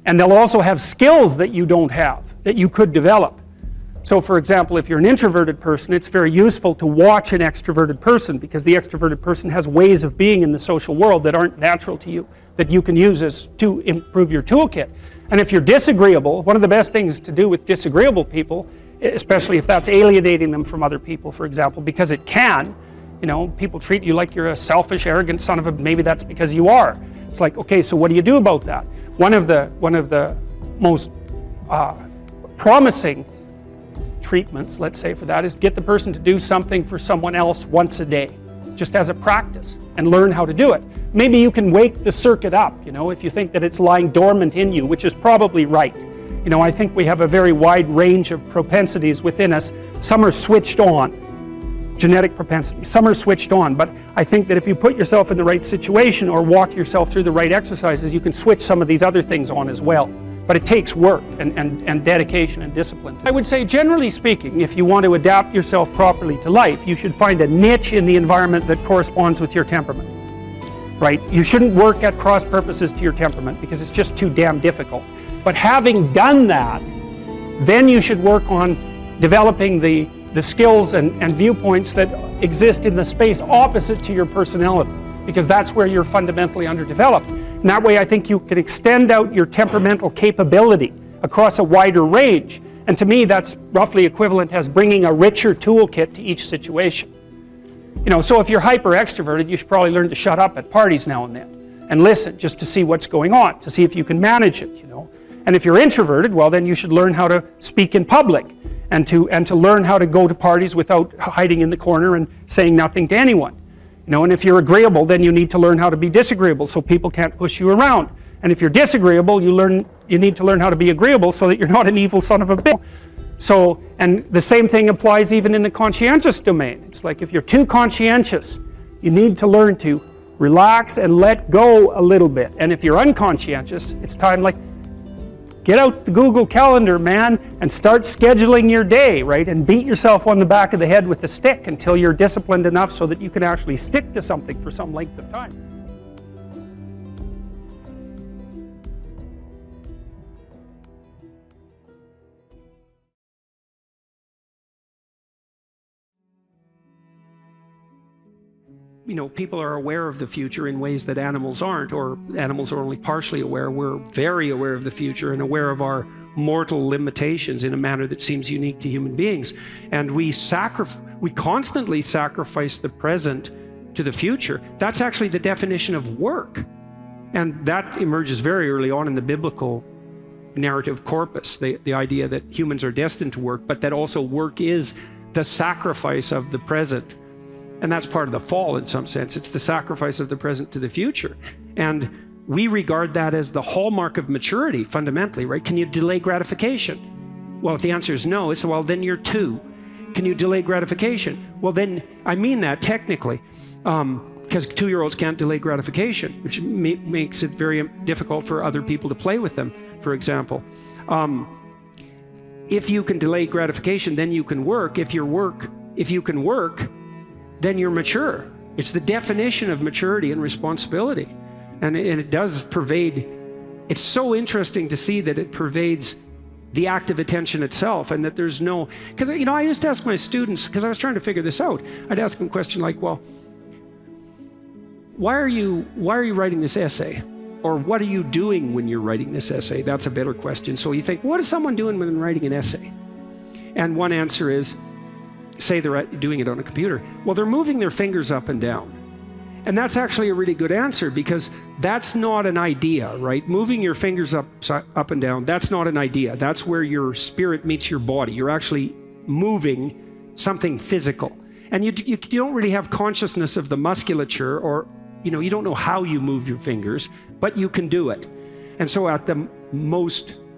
And they'll also have skills that you don't have, that you could develop. So for example, if you're an introverted person, it's very useful to watch an extroverted person, because the extroverted person has ways of being in the social world that aren't natural to you, that you can use to improve your toolkit. And if you're disagreeable, one of the best things to do with disagreeable people, especially if that's alienating them from other people, for example, because it can, people treat you like you're a selfish, arrogant son of a, maybe that's because you are. It's like, okay, so what do you do about that? One of the most promising treatments, let's say, for that is get the person to do something for someone else once a day, just as a practice, and learn how to do it. Maybe you can wake the circuit up, if you think that it's lying dormant in you, which is probably right. I think we have a very wide range of propensities within us. Some are switched on, genetic propensities. Some are switched on, but I think that if you put yourself in the right situation or walk yourself through the right exercises, you can switch some of these other things on as well. But it takes work and dedication and discipline. I would say, generally speaking, if you want to adapt yourself properly to life, you should find a niche in the environment that corresponds with your temperament, right? You shouldn't work at cross purposes to your temperament because it's just too damn difficult. But having done that, then you should work on developing the skills and viewpoints that exist in the space opposite to your personality, because that's where you're fundamentally underdeveloped. And that way I think you can extend out your temperamental capability across a wider range. And to me, that's roughly equivalent as bringing a richer toolkit to each situation. So if you're hyper extroverted, you should probably learn to shut up at parties now and then and listen just to see what's going on, to see if you can manage it, And if you're introverted, well, then you should learn how to speak in public and to learn how to go to parties without hiding in the corner and saying nothing to anyone. And if you're agreeable, then you need to learn how to be disagreeable so people can't push you around. And if you're disagreeable, you need to learn how to be agreeable so that you're not an evil son of a bitch. So, and the same thing applies even in the conscientious domain. It's like if you're too conscientious, you need to learn to relax and let go a little bit. And if you're unconscientious, it's time get out the Google Calendar, man, and start scheduling your day, right? And beat yourself on the back of the head with a stick until you're disciplined enough so that you can actually stick to something for some length of time. You know, people are aware of the future in ways that animals aren't, or animals are only partially aware. We're very aware of the future and aware of our mortal limitations in a manner that seems unique to human beings. And we constantly sacrifice the present to the future. That's actually the definition of work. And that emerges very early on in the biblical narrative corpus, the idea that humans are destined to work, but that also work is the sacrifice of the present. And that's part of the fall in some sense. It's the sacrifice of the present to the future. And we regard that as the hallmark of maturity, fundamentally, right? Can you delay gratification? Well, if the answer is no, it's, well, then you're 2. Can you delay gratification? Well, then, I mean that technically, because 2-year-olds can't delay gratification, which makes it very difficult for other people to play with them, for example. If you can delay gratification, then you can work. If you can work, then you're mature. It's the definition of maturity and responsibility. And it does pervade, it's so interesting to see that it pervades the active attention itself, and that there's no, because, you know, I used to ask my students, because I was trying to figure this out, I'd ask them a question like, well, why are you writing this essay? Or what are you doing when you're writing this essay? That's a better question. So you think, what is someone doing when they're writing an essay? And one answer is, say they're doing it on a computer. Well, they're moving their fingers up and down. And that's actually a really good answer, because that's not an idea, right? Moving your fingers up and down, that's not an idea. That's where your spirit meets your body. You're actually moving something physical. And you don't really have consciousness of the musculature, or, you know, you don't know how you move your fingers, but you can do it. And so at the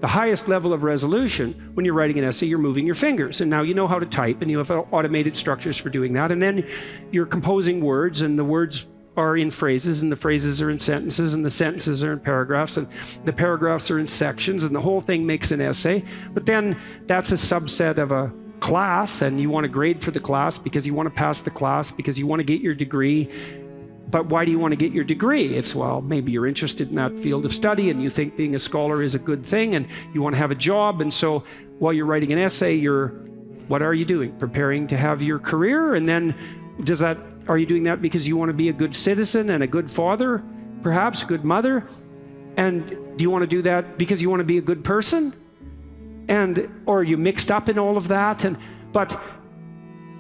highest level of resolution, when you're writing an essay, you're moving your fingers. And now you know how to type, and you have automated structures for doing that. And then you're composing words, and the words are in phrases, and the phrases are in sentences, and the sentences are in paragraphs, and the paragraphs are in sections, and the whole thing makes an essay. But then that's a subset of a class, and you want to grade for the class because you want to pass the class, because you want to get your degree. But why do you want to get your degree? It's, well, maybe you're interested in that field of study, and you think being a scholar is a good thing, and you want to have a job. And so while you're writing an essay, what are you doing? Preparing to have your career? And then are you doing that because you want to be a good citizen and a good father, perhaps a good mother? And do you want to do that because you want to be a good person? Or are you mixed up in all of that? But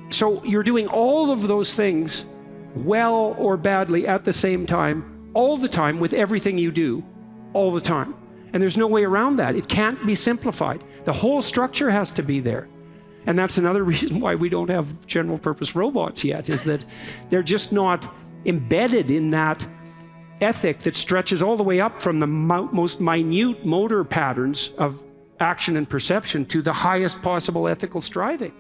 so you're doing all of those things well or badly at the same time, all the time, with everything you do, all the time. And there's no way around that. It can't be simplified. The whole structure has to be there. And that's another reason why we don't have general purpose robots yet, is that they're just not embedded in that ethic that stretches all the way up from the most minute motor patterns of action and perception to the highest possible ethical striving.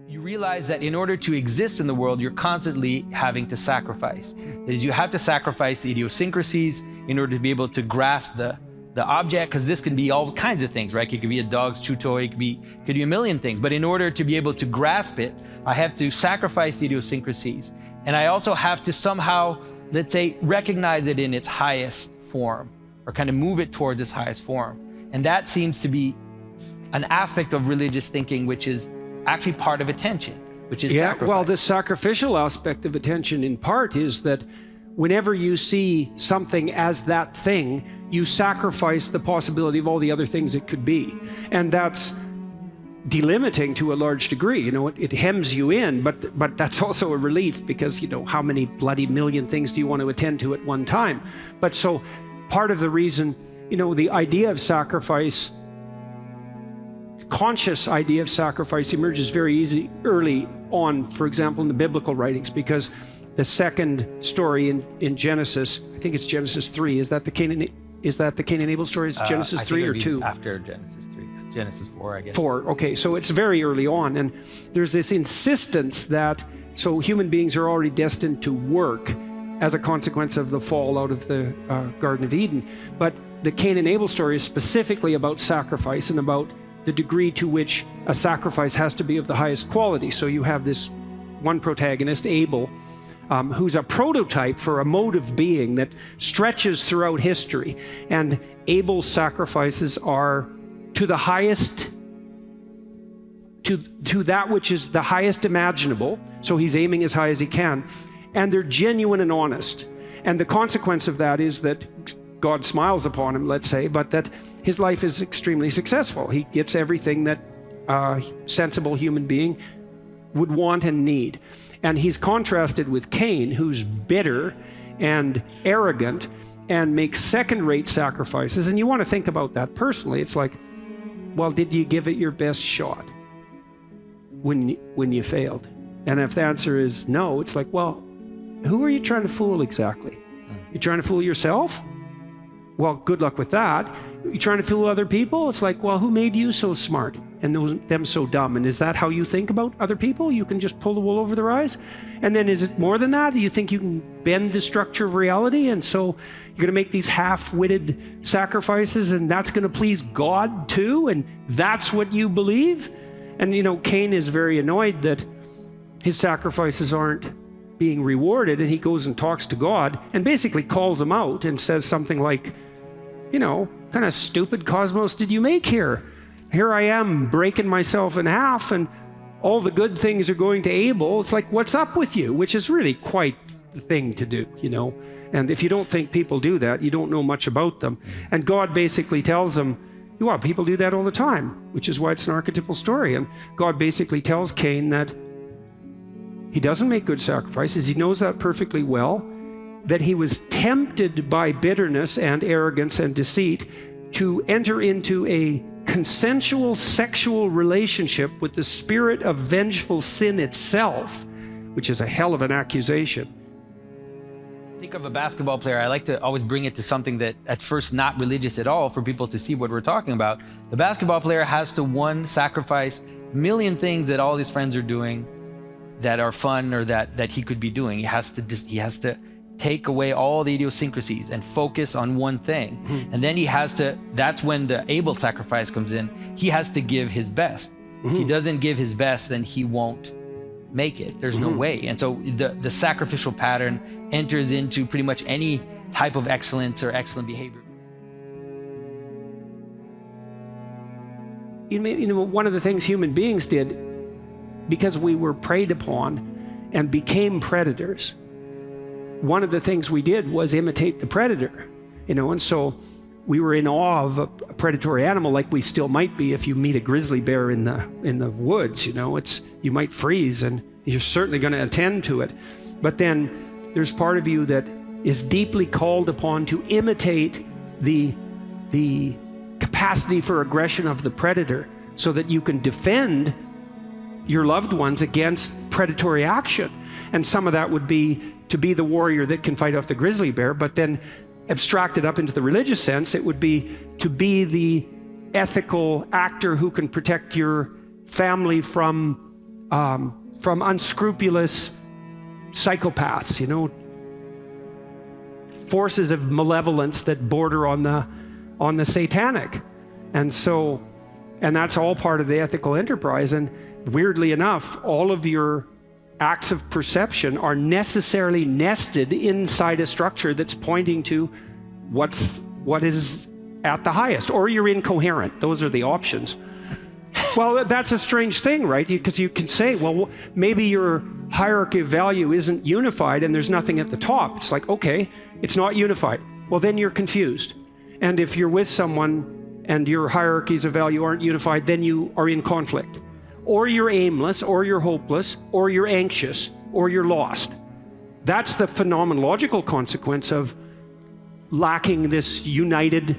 You realize that in order to exist in the world, you're constantly having to sacrifice. That is, you have to sacrifice the idiosyncrasies in order to be able to grasp the object, because this can be all kinds of things, right? It could be a dog's chew toy, it could be a million things. But in order to be able to grasp it, I have to sacrifice the idiosyncrasies. And I also have to somehow, let's say, recognize it in its highest form, or kind of move it towards its highest form. And that seems to be an aspect of religious thinking, which is actually part of attention, which is sacrifice. Well, the sacrificial aspect of attention in part is that whenever you see something as that thing, you sacrifice the possibility of all the other things it could be. And that's delimiting to a large degree. You know, it hems you in, but that's also a relief, because, you know, how many bloody million things do you want to attend to at one time? But so part of the reason, you know, the idea of sacrifice, conscious idea of sacrifice, emerges very early on, for example, in the biblical writings, because the second story in Genesis, I think it's Genesis 3, is that the Cain and Abel story? Is Genesis 3 or 2? After Genesis 3. Genesis 4, I guess. 4, okay. So it's very early on. And there's this insistence that, so human beings are already destined to work. as a consequence of the fall out of the Garden of Eden. But the Cain and Abel story is specifically about sacrifice and about the degree to which a sacrifice has to be of the highest quality. So you have this one protagonist, Abel, who's a prototype for a mode of being that stretches throughout history. And Abel's sacrifices are to the highest, to that which is the highest imaginable. So he's aiming as high as he can. And they're genuine and honest. And the consequence of that is that God smiles upon him, let's say, but that his life is extremely successful. He gets everything that a sensible human being would want and need. And he's contrasted with Cain, who's bitter and arrogant and makes second-rate sacrifices. And you want to think about that personally. It's like, well, did you give it your best shot when you failed? And if the answer is no, it's like, well, who are you trying to fool exactly? You trying to fool yourself? Well, good luck with that. You trying to fool other people? It's like, well, who made you so smart and them so dumb? And is that how you think about other people? You can just pull the wool over their eyes? And then is it more than that? Do you think you can bend the structure of reality? And so you're going to make these half-witted sacrifices and that's going to please God too? And that's what you believe? And, you know, Cain is very annoyed that his sacrifices aren't being rewarded, and he goes and talks to God and basically calls him out and says something like, you know, kind of stupid cosmos did you make here? Here I am breaking myself in half and all the good things are going to Abel. It's like, what's up with you? Which is really quite the thing to do, you know. And if you don't think people do that, you don't know much about them. And God basically tells them, well, people do that all the time, which is why it's an archetypal story. And God basically tells Cain that he doesn't make good sacrifices. He knows that perfectly well, that he was tempted by bitterness and arrogance and deceit to enter into a consensual sexual relationship with the spirit of vengeful sin itself, which is a hell of an accusation. Think of a basketball player. I like to always bring it to something that at first not religious at all for people to see what we're talking about. The basketball player has to, one, sacrifice a million things that all his friends are doing that are fun or that he could be doing. He has to take away all the idiosyncrasies and focus on one thing. Mm-hmm. And then that's when the Abel sacrifice comes in. He has to give his best. Mm-hmm. If he doesn't give his best, then he won't make it. There's no way. And so the sacrificial pattern enters into pretty much any type of excellence or excellent behavior. You know, one of the things human beings did, because we were preyed upon and became predators, one of the things we did was imitate the predator, you know, and so we were in awe of a predatory animal, like we still might be if you meet a grizzly bear in the woods, you know. You might freeze and you're certainly going to attend to it. But then there's part of you that is deeply called upon to imitate the capacity for aggression of the predator so that you can defend your loved ones against predatory action. And some of that would be to be the warrior that can fight off the grizzly bear, but then abstracted up into the religious sense, it would be to be the ethical actor who can protect your family from unscrupulous psychopaths, you know, forces of malevolence that border on the satanic. And that's all part of the ethical enterprise. And weirdly enough, all of your acts of perception are necessarily nested inside a structure that's pointing to what is at the highest, or you're incoherent. Those are the options. Well, that's a strange thing, right? Because you can say, well, maybe your hierarchy of value isn't unified and there's nothing at the top. It's like, okay, it's not unified. Well, then you're confused. And if you're with someone and your hierarchies of value aren't unified, then you are in conflict. Or you're aimless, or you're hopeless, or you're anxious, or you're lost. That's the phenomenological consequence of lacking this united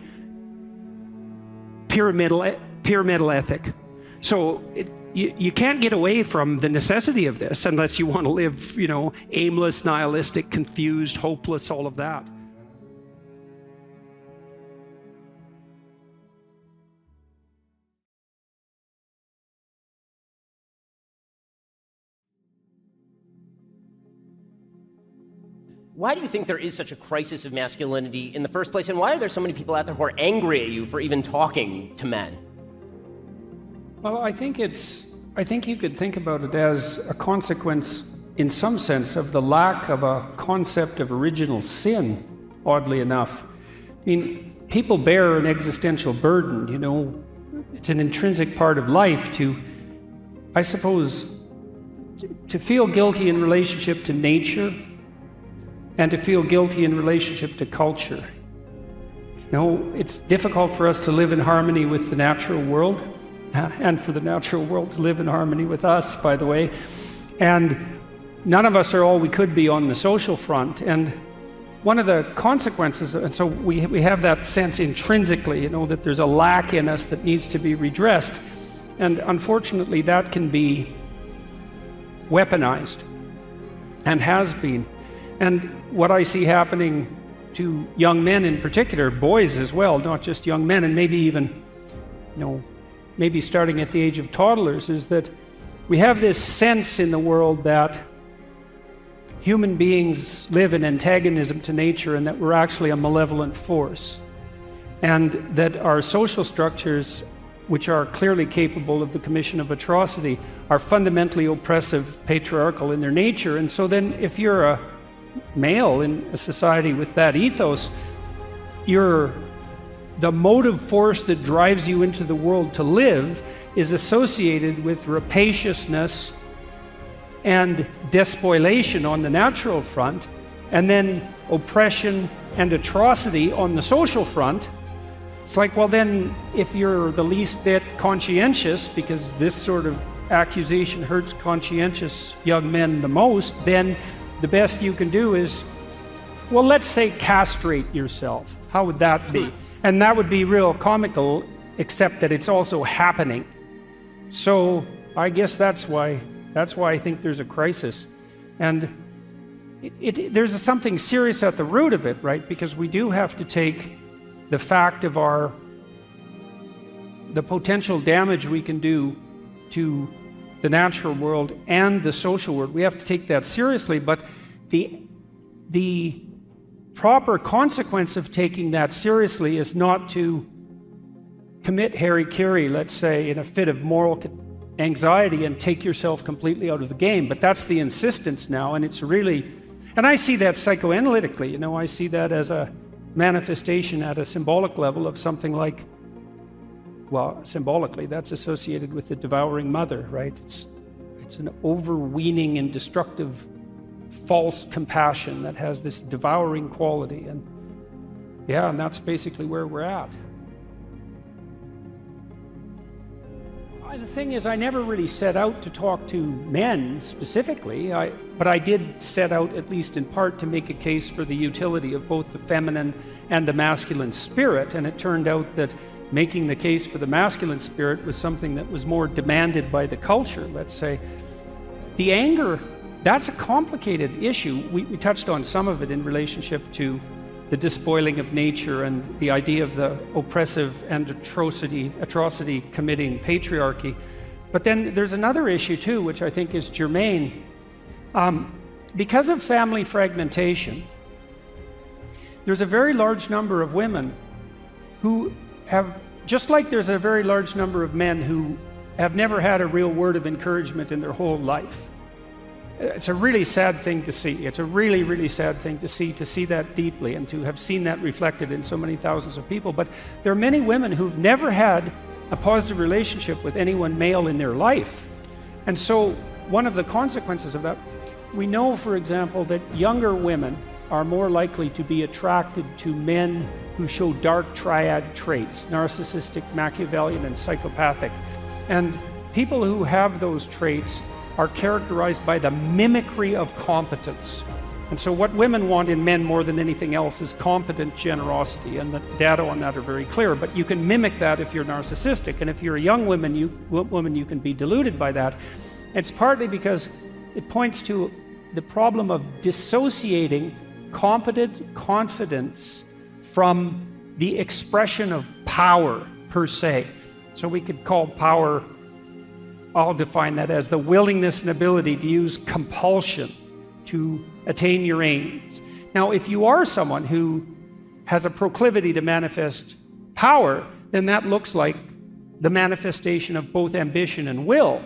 pyramidal ethic. So you can't get away from the necessity of this unless you want to live, you know, aimless, nihilistic, confused, hopeless, all of that. Why do you think there is such a crisis of masculinity in the first place, and why are there so many people out there who are angry at you for even talking to men? Well, I think you could think about it as a consequence, in some sense, of the lack of a concept of original sin, oddly enough. I mean, people bear an existential burden, you know. It's an intrinsic part of life to, I suppose, to feel guilty in relationship to nature and to feel guilty in relationship to culture. No, it's difficult for us to live in harmony with the natural world, and for the natural world to live in harmony with us, by the way. And none of us are all we could be on the social front. And one of the consequences, and so we have that sense intrinsically, you know, that there's a lack in us that needs to be redressed. And unfortunately, that can be weaponized, and has been. And what I see happening to young men in particular, boys as well, not just young men, and maybe even, you know, maybe starting at the age of toddlers, is that we have this sense in the world that human beings live in antagonism to nature and that we're actually a malevolent force. And that our social structures, which are clearly capable of the commission of atrocity, are fundamentally oppressive, patriarchal in their nature. And so then if you're a male in a society with that ethos, the motive force that drives you into the world to live is associated with rapaciousness and despoliation on the natural front, and then oppression and atrocity on the social front. It's like, well then, if you're the least bit conscientious, because this sort of accusation hurts conscientious young men the most, then the best you can do is, well, let's say castrate yourself. How would that be? And that would be real comical, except that it's also happening. So I guess that's why I think there's a crisis. And there's something serious at the root of it, right? Because we do have to take the fact of the potential damage we can do to the natural world and the social world. We have to take that seriously, but the proper consequence of taking that seriously is not to commit hara-kiri, let's say, in a fit of moral anxiety and take yourself completely out of the game. But that's the insistence now, and it's really, and I see that psychoanalytically, you know, I see that as a manifestation at a symbolic level of something like, well, symbolically, that's associated with the devouring mother, right? It's an overweening and destructive false compassion that has this devouring quality. And yeah, and that's basically where we're at. The thing is, I never really set out to talk to men specifically, but I did set out, at least in part, to make a case for the utility of both the feminine and the masculine spirit. And it turned out that making the case for the masculine spirit was something that was more demanded by the culture, let's say. The anger, that's a complicated issue. We touched on some of it in relationship to the despoiling of nature and the idea of the oppressive and atrocity committing patriarchy. But then there's another issue too, which I think is germane. Because of family fragmentation, there's a very large number of women who have, just like there's a very large number of men who have never had a real word of encouragement in their whole life. It's a really sad thing to see. It's a really, really sad thing to see that deeply and to have seen that reflected in so many thousands of people. But there are many women who've never had a positive relationship with anyone male in their life. And so one of the consequences of that, we know, for example, that younger women are more likely to be attracted to men who show dark triad traits, narcissistic, Machiavellian, and psychopathic. And people who have those traits are characterized by the mimicry of competence. And so what women want in men more than anything else is competent generosity, and the data on that are very clear. But you can mimic that if you're narcissistic, and if you're a young woman, you can be deluded by that. It's partly because it points to the problem of dissociating competent confidence from the expression of power per se. So we could call power, I'll define that as the willingness and ability to use compulsion to attain your aims. Now, if you are someone who has a proclivity to manifest power, then that looks like the manifestation of both ambition and will.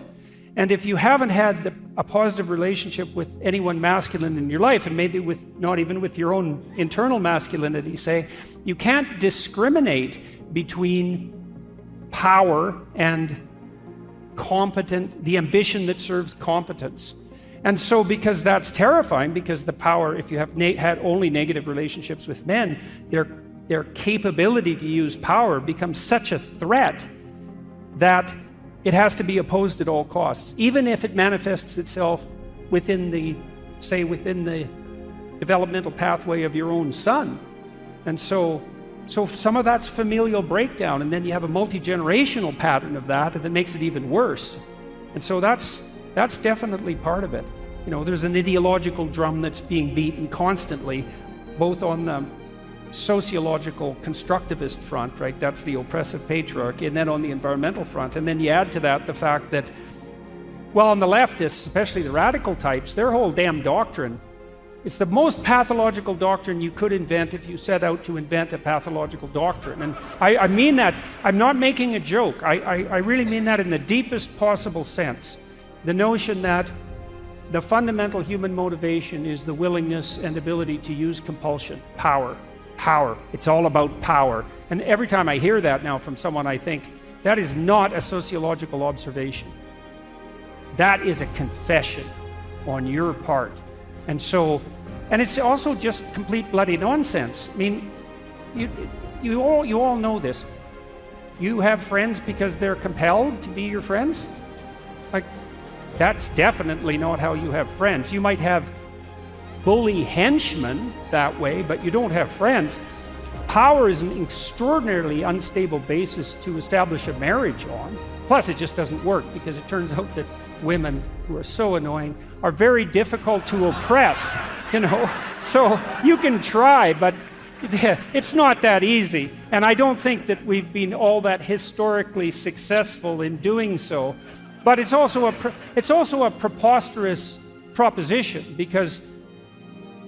And if you haven't had a positive relationship with anyone masculine in your life, and maybe not even with your own internal masculinity, say, you can't discriminate between power and the ambition that serves competence. And so because that's terrifying, because the power, if you have had only negative relationships with men, their capability to use power becomes such a threat that it has to be opposed at all costs, even if it manifests itself within the developmental pathway of your own son. And so some of that's familial breakdown, and then you have a multi-generational pattern of that, and that makes it even worse. And so that's definitely part of it. You know, there's an ideological drum that's being beaten constantly, both on the sociological constructivist front, right? That's the oppressive patriarchy, and then on the environmental front. And then you add to that the fact that, well, on the leftists, especially the radical types, their whole damn doctrine, it's the most pathological doctrine you could invent if you set out to invent a pathological doctrine. And I mean that. I'm not making a joke. I really mean that in the deepest possible sense. The notion that the fundamental human motivation is the willingness and ability to use compulsion, power. It's all about power. And every time I hear that now from someone, I think, that is not a sociological observation. That is a confession on your part. And it's also just complete bloody nonsense. I mean, you all know this. You have friends because they're compelled to be your friends? Like, that's definitely not how you have friends. You might have bully henchmen that way, but you don't have friends. Power is an extraordinarily unstable basis to establish a marriage on. Plus, it just doesn't work, because it turns out that women, who are so annoying, are very difficult to oppress, you know. So you can try, but it's not that easy. And I don't think that we've been all that historically successful in doing so. But it's also a preposterous proposition, because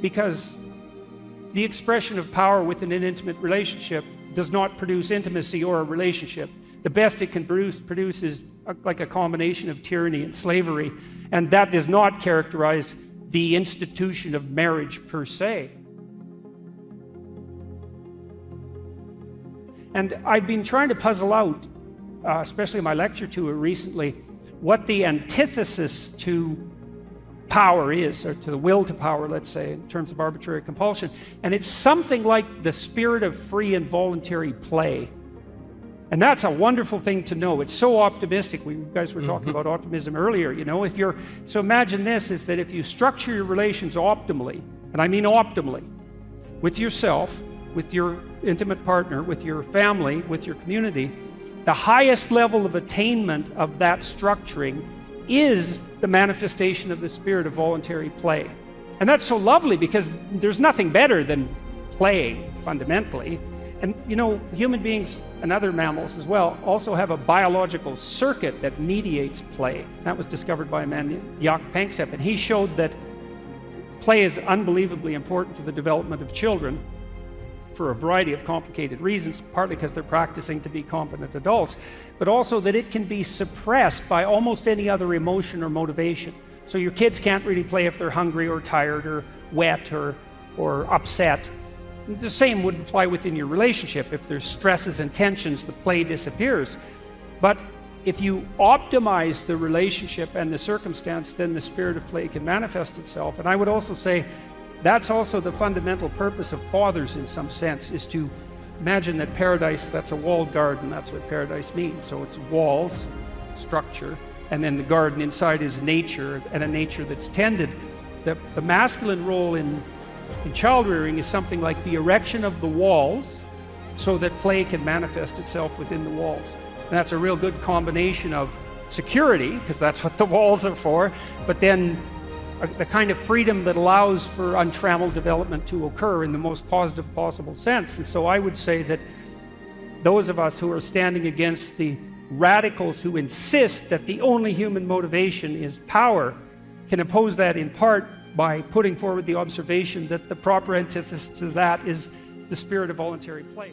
the expression of power within an intimate relationship does not produce intimacy or a relationship. The best it can produce is like a combination of tyranny and slavery, and that does not characterize the institution of marriage per se. And I've been trying to puzzle out, especially in my lecture tour recently, what the antithesis to power is, or to the will to power, let's say, in terms of arbitrary compulsion. And it's something like the spirit of free and voluntary play. And that's a wonderful thing to know. It's so optimistic. You guys were talking about optimism earlier, you know. So imagine this, is that if you structure your relations optimally, and I mean optimally, with yourself, with your intimate partner, with your family, with your community, the highest level of attainment of that structuring is the manifestation of the spirit of voluntary play. And that's so lovely, because there's nothing better than playing, fundamentally. And you know, human beings and other mammals as well also have a biological circuit that mediates play. That was discovered by a man named Jaak Panksepp, and he showed that play is unbelievably important to the development of children for a variety of complicated reasons, partly because they're practicing to be competent adults, but also that it can be suppressed by almost any other emotion or motivation. So your kids can't really play if they're hungry or tired or wet or upset. The same would apply within your relationship. If there's stresses and tensions, the play disappears. But if you optimize the relationship and the circumstance, then the spirit of play can manifest itself. And I would also say that's also the fundamental purpose of fathers, in some sense, is to imagine that paradise, that's a walled garden. That's what paradise means. So it's walls, structure, and then the garden inside is nature, and a nature that's tended. The masculine role in child rearing is something like the erection of the walls so that play can manifest itself within the walls. And that's a real good combination of security, because that's what the walls are for, but then the kind of freedom that allows for untrammeled development to occur in the most positive possible sense. And so I would say that those of us who are standing against the radicals who insist that the only human motivation is power can oppose that in part by putting forward the observation that the proper antithesis to that is the spirit of voluntary play.